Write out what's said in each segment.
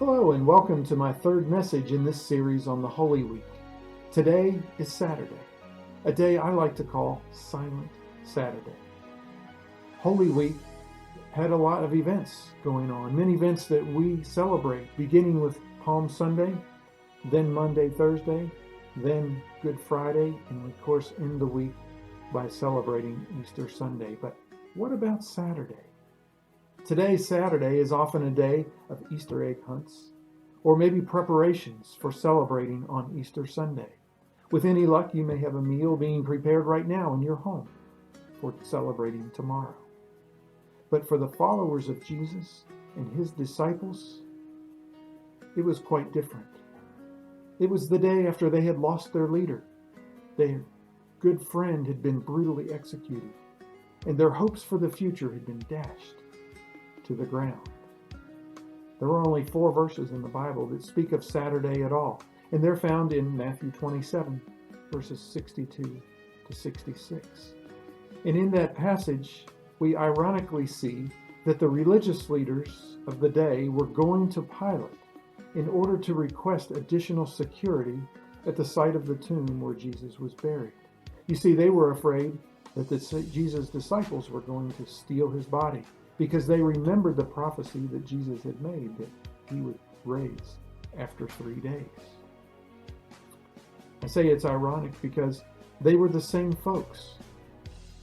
Hello and welcome to my third message in this series on the Holy Week. Today is Saturday, a day I like to call Silent Saturday. Holy Week had a lot of events going on, many events that we celebrate, beginning with Palm Sunday, then Monday, Thursday, then Good Friday, and of course end the week by celebrating Easter Sunday. But what about Saturday? Today, Saturday, is often a day of Easter egg hunts, or maybe preparations for celebrating on Easter Sunday. With any luck, you may have a meal being prepared right now in your home for celebrating tomorrow. But for the followers of Jesus and his disciples, it was quite different. It was the day after they had lost their leader. Their good friend had been brutally executed, and their hopes for the future had been dashed to the ground. There are only 4 verses in the Bible that speak of Saturday at all, and they're found in Matthew 27, verses 62 to 66. And in that passage, we ironically see that the religious leaders of the day were going to Pilate in order to request additional security at the site of the tomb where Jesus was buried. You see, they were afraid that Jesus' disciples were going to steal his body, because they remembered the prophecy that Jesus had made that he would raise after 3 days. I say it's ironic because they were the same folks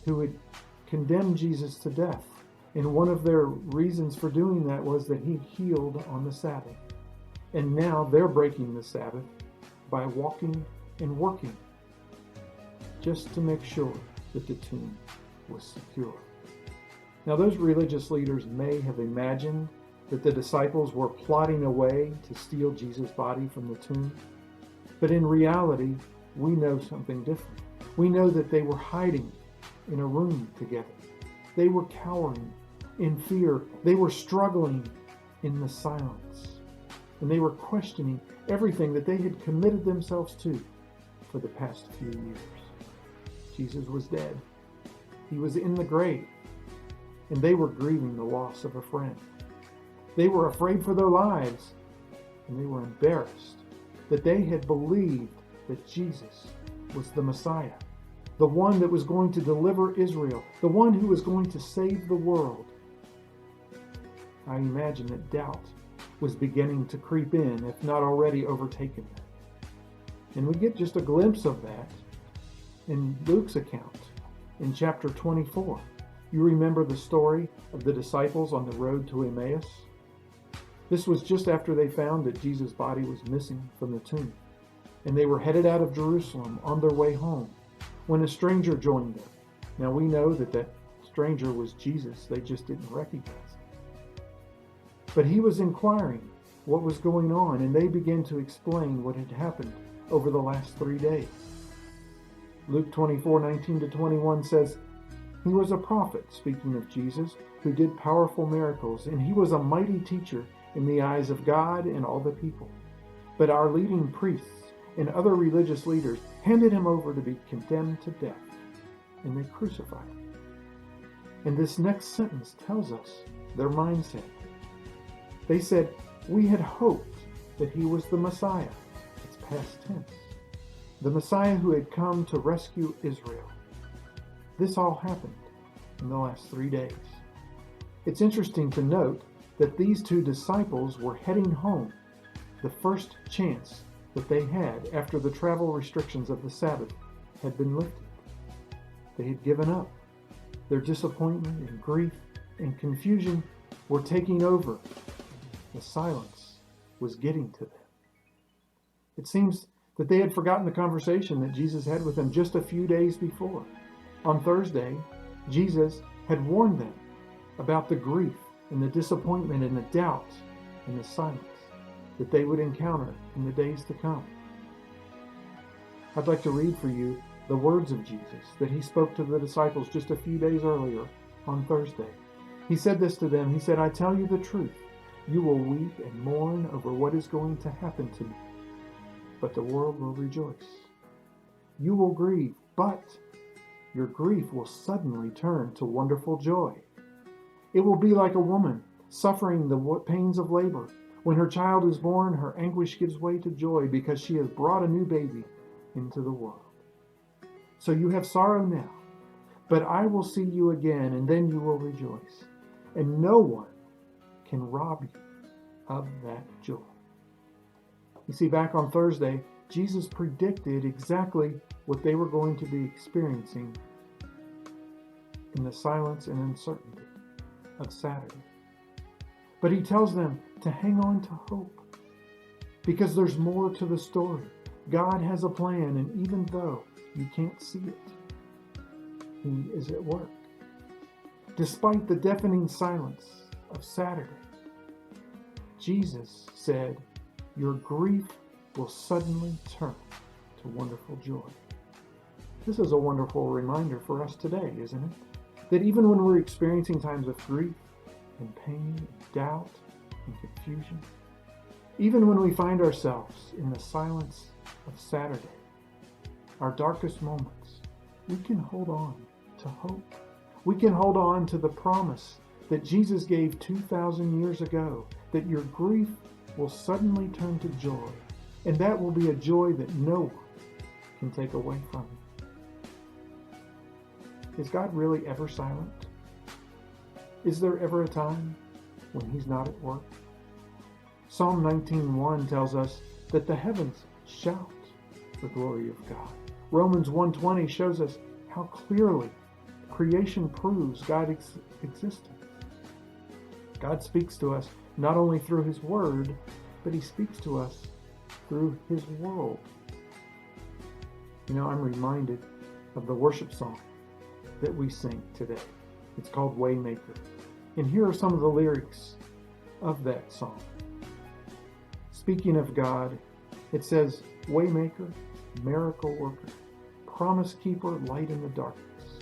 who had condemned Jesus to death. And one of their reasons for doing that was that he healed on the Sabbath. And now they're breaking the Sabbath by walking and working just to make sure that the tomb was secure. Now, those religious leaders may have imagined that the disciples were plotting a way to steal Jesus' body from the tomb, but in reality, we know something different. We know that they were hiding in a room together. They were cowering in fear. They were struggling in the silence, and they were questioning everything that they had committed themselves to for the past few years. Jesus was dead. He was in the grave. And they were grieving the loss of a friend. They were afraid for their lives, and they were embarrassed that they had believed that Jesus was the Messiah, the one that was going to deliver Israel, the one who was going to save the world. I imagine that doubt was beginning to creep in, if not already overtaken them. And we get just a glimpse of that in Luke's account in chapter 24. You remember the story of the disciples on the road to Emmaus? This was just after they found that Jesus' body was missing from the tomb, and they were headed out of Jerusalem on their way home when a stranger joined them. Now we know that that stranger was Jesus. They just didn't recognize him. But he was inquiring what was going on, and they began to explain what had happened over the last 3 days. Luke 24:19-21 says, "He was a prophet," speaking of Jesus, "who did powerful miracles, and he was a mighty teacher in the eyes of God and all the people. But our leading priests and other religious leaders handed him over to be condemned to death, and they crucified him." And this next sentence tells us their mindset. They said, "We had hoped that he was the Messiah." It's past tense. The Messiah who had come to rescue Israel. This all happened in the last 3 days. It's interesting to note that these 2 disciples were heading home, the first chance that they had after the travel restrictions of the Sabbath had been lifted. They had given up. Their disappointment and grief and confusion were taking over. The silence was getting to them. It seems that they had forgotten the conversation that Jesus had with them just a few days before. On Thursday, Jesus had warned them about the grief and the disappointment and the doubt and the silence that they would encounter in the days to come. I'd like to read for you the words of Jesus that he spoke to the disciples just a few days earlier on Thursday. He said this to them. He said, "I tell you the truth. You will weep and mourn over what is going to happen to me, but the world will rejoice. You will grieve, but your grief will suddenly turn to wonderful joy. It will be like a woman suffering the pains of labor When her child is born, her anguish gives way to joy because she has brought a new baby into the world. So you have sorrow now, but I will see you again, and then you will rejoice. And no one can rob you of that joy. You see, back on Thursday, Jesus predicted exactly what they were going to be experiencing in the silence and uncertainty of Saturday. But he tells them to hang on to hope because there's more to the story. God has a plan, and even though you can't see it, he is at work. Despite the deafening silence of Saturday, Jesus said, your grief will suddenly turn to wonderful joy. This is a wonderful reminder for us today, isn't it? That even when we're experiencing times of grief and pain and doubt and confusion, even when we find ourselves in the silence of Saturday, our darkest moments, we can hold on to hope. We can hold on to the promise that Jesus gave 2,000 years ago, that your grief will suddenly turn to joy, and that will be a joy that no one can take away from you. Is God really ever silent? Is there ever a time when he's not at work? Psalm 19:1 tells us that the heavens shout the glory of God. Romans 1:20 shows us how clearly creation proves God's existence. God speaks to us not only through his word, but he speaks to us through his world. You know, I'm reminded of the worship song that we sing today. It's called Waymaker. And here are some of the lyrics of that song. Speaking of God, it says, Waymaker, miracle worker, promise keeper, light in the darkness.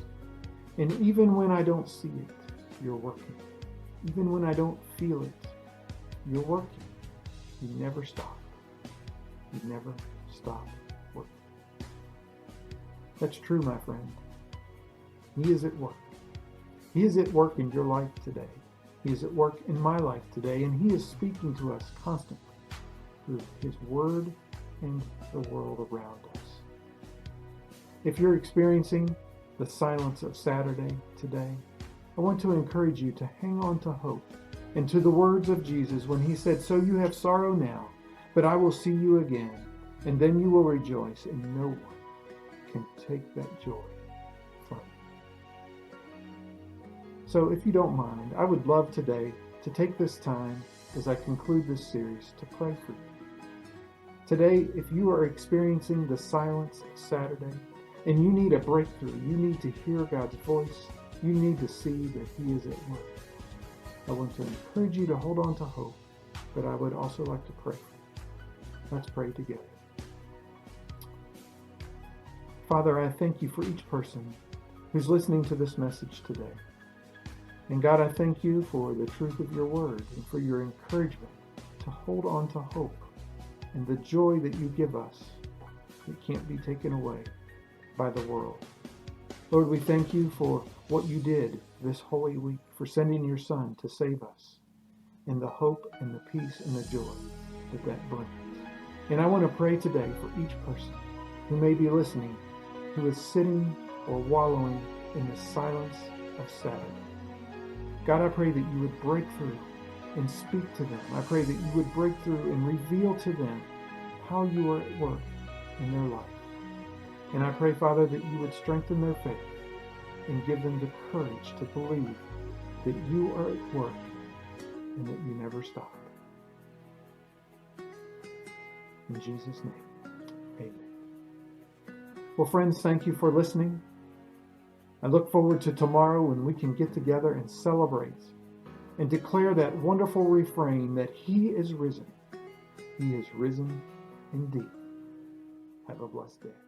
And even when I don't see it, you're working. Even when I don't feel it, you're working. You never stop. You never stop working. That's true, my friend. He is at work. He is at work in your life today. He is at work in my life today, and he is speaking to us constantly through his word and the world around us. If you're experiencing the silence of Saturday today, I want to encourage you to hang on to hope and to the words of Jesus when he said, so you have sorrow now, but I will see you again, and then you will rejoice, and no one can take that joy from you. So if you don't mind, I would love today to take this time as I conclude this series to pray for you. Today, if you are experiencing the silence of Saturday and you need a breakthrough, you need to hear God's voice, you need to see that he is at work, I want to encourage you to hold on to hope, but I would also like to pray. Let's pray together. Father, I thank you for each person who's listening to this message today. And God, I thank you for the truth of your word and for your encouragement to hold on to hope and the joy that you give us that can't be taken away by the world. Lord, we thank you for what you did this Holy Week, for sending your Son to save us, and the hope and the peace and the joy that brings. And I want to pray today for each person who may be listening, who is sitting or wallowing in the silence of Saturday. God, I pray that you would break through and speak to them. I pray that you would break through and reveal to them how you are at work in their life. And I pray, Father, that you would strengthen their faith and give them the courage to believe that you are at work and that you never stop. In Jesus' name, amen. Well, friends, thank you for listening. I look forward to tomorrow when we can get together and celebrate and declare that wonderful refrain that he is risen. He is risen indeed. Have a blessed day.